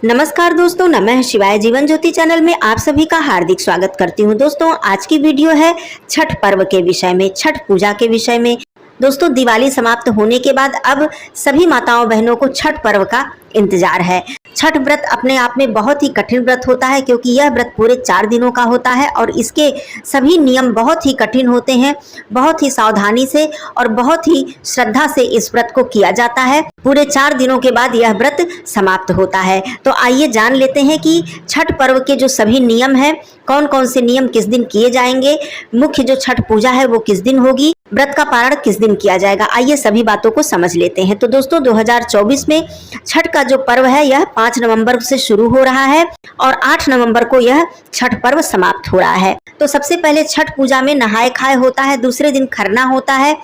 नमस्कार दोस्तों, नमः शिवाय। जीवन ज्योति चैनल में आप सभी का हार्दिक स्वागत करती हूँ। दोस्तों, आज की वीडियो है छठ पर्व के विषय में, छठ पूजा के विषय में। दोस्तों, दिवाली समाप्त होने के बाद अब सभी माताओं बहनों को छठ पर्व का इंतजार है। छठ व्रत अपने आप में बहुत ही कठिन व्रत होता है, क्योंकि यह व्रत पूरे 4 दिनों का होता है और इसके सभी नियम बहुत ही कठिन होते हैं। बहुत ही सावधानी से और बहुत ही श्रद्धा से इस व्रत को किया जाता है। पूरे 4 दिनों के बाद यह व्रत समाप्त होता है। तो आइए जान लेते हैं कि छठ पर्व के जो सभी नियम हैं, कौन कौन से नियम किस दिन किए जाएंगे, मुख्य जो छठ पूजा है वो किस दिन होगी, व्रत का पारण किस दिन किया जाएगा। आइए सभी बातों को समझ लेते हैं। तो दोस्तों, 2024 में छठ का जो पर्व है यह 5 नवंबर से शुरू हो रहा है और 8 नवंबर को यह छठ पर्व समाप्त हो रहा है। तो सबसे पहले छठ पूजा में नहाए खाए होता है, दूसरे दिन खरना होता है,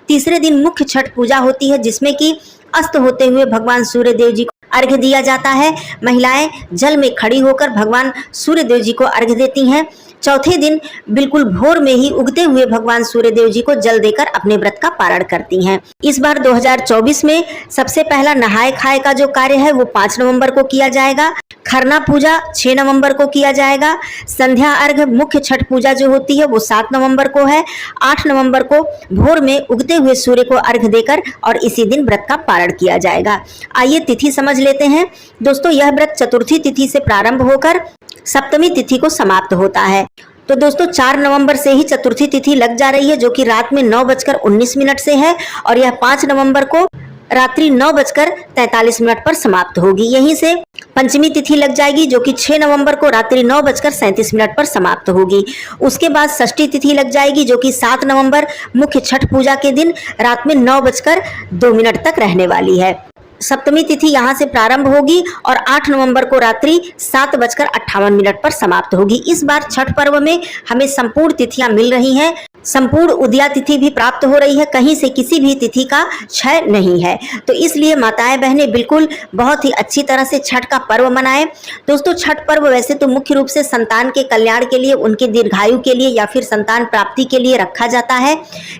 तीसरे दिन मुख्य छठ पूजा होती है जिसमें कि अस्त होते हुए भगवान सूर्य देव जी को अर्घ्य दिया जाता है। महिलाएं जल में खड़ी होकर भगवान सूर्य देव जी को अर्घ्य देती हैं। चौथे दिन बिल्कुल भोर में ही उगते हुए भगवान सूर्य देव जी को जल देकर अपने व्रत का पारण करती हैं। इस बार 2024 में सबसे पहला नहाए खाए का जो कार्य है वो 5 नवंबर को किया जाएगा। खरना पूजा 6 नवंबर को किया जाएगा। संध्या अर्घ मुख्य छठ पूजा जो होती है वो 7 नवंबर को है। 8 नवंबर को भोर में उगते हुए सूर्य को अर्घ देकर और इसी दिन व्रत का पारण किया जाएगा। आइए तिथि समझ लेते हैं। दोस्तों, यह व्रत चतुर्थी तिथि से प्रारंभ होकर सप्तमी तिथि को समाप्त होता है। तो दोस्तों, 4 नवंबर से ही चतुर्थी तिथि लग जा रही है, जो कि रात में 9:19 से है और यह 5 नवंबर को रात्रि 9:43 पर समाप्त होगी। यहीं से पंचमी तिथि लग जाएगी, जो कि 6 नवंबर को रात्रि 9:37 पर समाप्त होगी। उसके बाद षष्ठी तिथि लग जाएगी, जो कि 7 नवंबर मुख्य छठ पूजा के दिन रात में 9:02 तक रहने वाली है। सप्तमी तिथि यहाँ से प्रारंभ होगी और 8 नवंबर को रात्रि 7:58 पर समाप्त होगी। इस बार छठ पर्व में हमें संपूर्ण तिथियां मिल रही हैं। संपूर्ण उदया तिथि भी प्राप्त हो रही है, कहीं से किसी भी तिथि का क्षय नहीं है। तो इसलिए माताएं बहनें बिल्कुल बहुत ही अच्छी तरह से छठ का पर्व मनाएं। दोस्तों, छठ पर्व वैसे तो मुख्य रूप से संतान के कल्याण के लिए, उनके दीर्घायु के लिए या फिर संतान प्राप्ति के लिए रखा जाता है।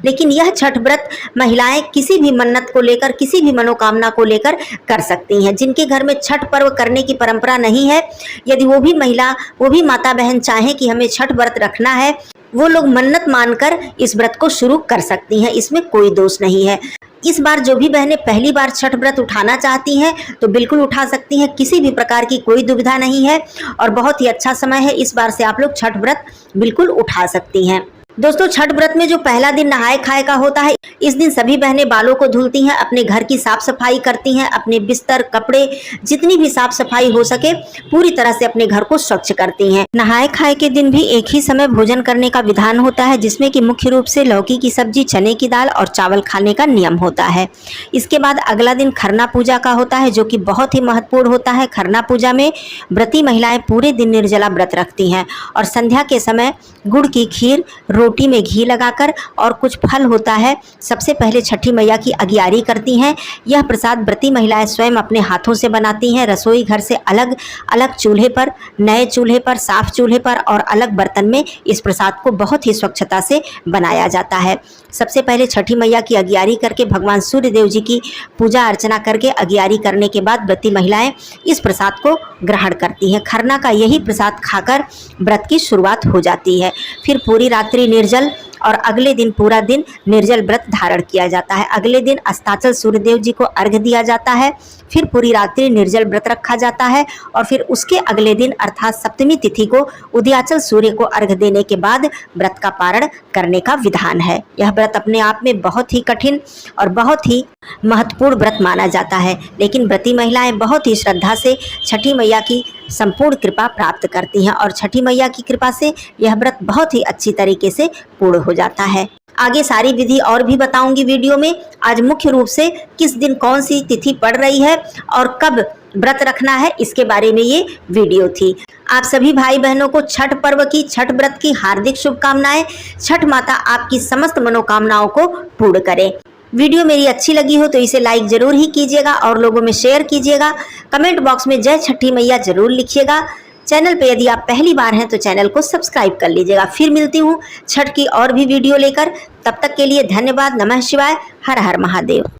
लेकिन यह छठ व्रत महिलाएं किसी भी मन्नत को लेकर, किसी भी मनोकामना को लेकर कर सकती हैं। जिनके घर में छठ पर्व करने की परंपरा नहीं है, यदि वो भी माता बहन चाहें कि हमें छठ व्रत रखना है, वो लोग मन्नत मानकर इस व्रत को शुरू कर सकती हैं। इसमें कोई दोष नहीं है। इस बार जो भी बहनें पहली बार छठ व्रत उठाना चाहती हैं तो बिल्कुल उठा सकती हैं, किसी भी प्रकार की कोई दुविधा नहीं है और बहुत ही अच्छा समय है। इस बार से आप लोग छठ व्रत बिल्कुल उठा सकती हैं। दोस्तों, छठ व्रत में जो पहला दिन नहाए खाए का होता है, इस दिन सभी बहनें बालों को धुलती हैं, अपने घर की साफ सफाई करती हैं, अपने बिस्तर, कपड़े, जितनी भी साफ सफाई हो सके पूरी तरह से अपने घर को स्वच्छ करती हैं। नहाए खाए के दिन भी एक ही समय भोजन करने का विधान होता है, जिसमें कि मुख्य रूप से लौकी की सब्जी, चने की दाल और चावल खाने का नियम होता है। इसके बाद अगला दिन खरना पूजा का होता है, जो कि बहुत ही महत्वपूर्ण होता है। खरना पूजा में व्रती महिलाएं पूरे दिन निर्जला व्रत रखती हैं और संध्या के समय गुड़ की खीर, रोटी में घी लगाकर और कुछ फल होता है, सबसे पहले छठी मैया की अगियारी करती हैं। यह प्रसाद व्रती महिलाएं स्वयं अपने हाथों से बनाती हैं। रसोई घर से अलग अलग चूल्हे पर, नए चूल्हे पर, साफ चूल्हे पर और अलग बर्तन में इस प्रसाद को बहुत ही स्वच्छता से बनाया जाता है। सबसे पहले छठी मैया की अगियारी करके भगवान सूर्य देव जी की पूजा अर्चना करके अगियारी करने के बाद व्रती महिलाएं इस प्रसाद को ग्रहण करती हैं। खरना का यही प्रसाद खाकर व्रत की शुरुआत हो जाती है। फिर पूरी रात्रि निर्जल और अगले दिन पूरा दिन निर्जल व्रत धारण किया जाता है। अगले दिन अस्ताचल सूर्यदेव जी को अर्घ्य दिया जाता है। फिर पूरी रात्रि निर्जल व्रत रखा जाता है और फिर उसके अगले दिन अर्थात सप्तमी तिथि को उदयाचल सूर्य को अर्घ्य देने के बाद व्रत का पारण करने का विधान है। यह व्रत अपने आप में बहुत ही कठिन और बहुत ही महत्वपूर्ण व्रत माना जाता है, लेकिन व्रती महिलाएं बहुत ही श्रद्धा से छठी मैया की संपूर्ण कृपा प्राप्त करती हैं और छठी मैया की कृपा से यह व्रत बहुत ही अच्छी तरीके से पूर्ण हो जाता है। आगे सारी विधि और भी बताऊंगी वीडियो में। आज मुख्य रूप से किस दिन कौन सी तिथि पड़ रही है और कब व्रत रखना है, इसके बारे में ये वीडियो थी। आप सभी भाई बहनों को छठ पर्व की, छठ व्रत की हार्दिक शुभकामनाएं। छठ माता आपकी समस्त मनोकामनाओं को पूर्ण करे। वीडियो मेरी अच्छी लगी हो तो इसे लाइक जरूर ही कीजिएगा और लोगों में शेयर कीजिएगा। कमेंट बॉक्स में जय छठी मैया जरूर लिखिएगा। चैनल पे यदि आप पहली बार हैं तो चैनल को सब्सक्राइब कर लीजिएगा। फिर मिलती हूँ छठ की और भी वीडियो लेकर। तब तक के लिए धन्यवाद। नमः शिवाय। हर हर महादेव।